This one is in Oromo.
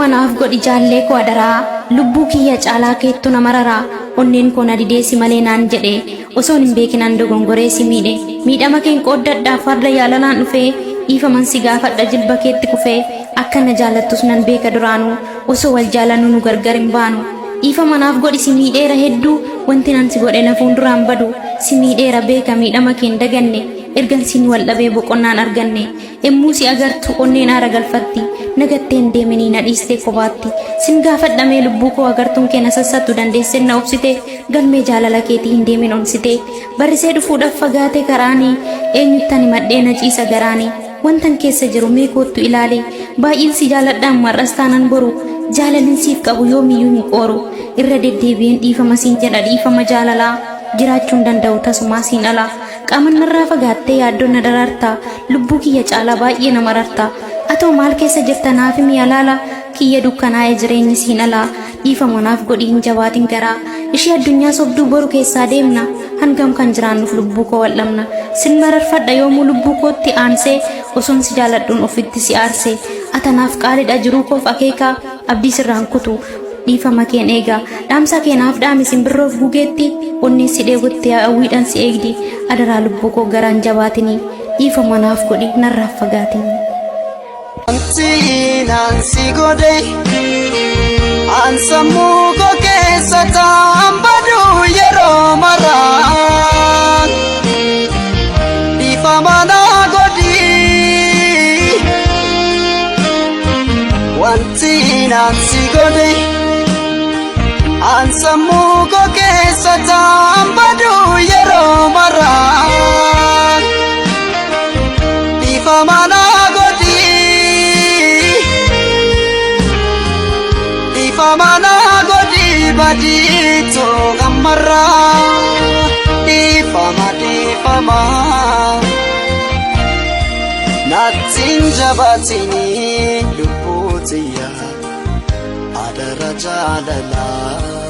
manaaf godhi jaallee koo adaraa lubbuu kiyya caalaa keettu nama raraa onneen koo na dideesi malee naan jedhe osoon hin beekinaan dogongoree si miidhe miidhama keen qooddadhaaf farda yaalalaan dhufee dhiifaman si gaafadha jilba keetti kufee akka na jaalattus nan beeka duraanuu osoo wal jaalannu nu gargar hin baanu dhiifa manaaf godhi si miidheera hedduu wanti nan si godhe na fuunduraan badu si miidheera beeka miidhama keen daganne ergan siin wal dhabee boqonnaan arganne emmuu si agartu onneen aara galfatti nagatteen deeminii na dhiistee kophaatti sin gaafadhamee lubbuu koo agartuun kee na sassattu dandeessee na obsite galmee jaalala keetii hin deemin onsite barrisee dhufuudhaaf fagaate karaanii eenyuttan himadhee na ciisa garaanii wantan keessa jiru mee koottu ilaale baay'een si jaaladhaan mar'as taanan boru jaalalin siif qabu yoomiyyuu hin qooru irra deddeebi'een dhiifama siin jedha dhiifama jaalalaa jiraachuun danda'u tasumaa siin alaa qaaman narraa fagaattee yaaddoon na daraartaa lubbuu kiyya caalaa baay'ee nama rartaa atoo maal keessa jirta naaf himi alaala kiyya dukkanaa'ee jireenyi siin alaa dhiifama naaf godhi hin jabaatin garaa ishee addunyaa sobduu boru keessaa deemna hangam kan jiraannuuf lubbuu koo wal'amna sin mararfadha yoomuu lubbuu kootti aansee osoon si jaaladhuun ofitti si aarsee atanaaf qaalidha jiruu koof akeekaa abdii sirraan kutu dhiifama keen eegaa dhaamsa keenaaf dhaami simbirroof gugeetti onnee si dheebotte hawwiidhaan si eegdi adaraa lubbuu koo garaan jabaatinii dhiifama naaf godhi narraa fagaatinii. Wanti naan si godhe an sammuu koo keessa taa'an badu yeroo maraa dhiifama naa godhi. Wanti naan si godhe an sammuu koo keessa taa'an badu yeroo maraa dhiifama naa godhi. Dhiifama naa godhi badii gammaraa dhiifama nattiin jabaatini lubbuu tiyya adara jaalalaa.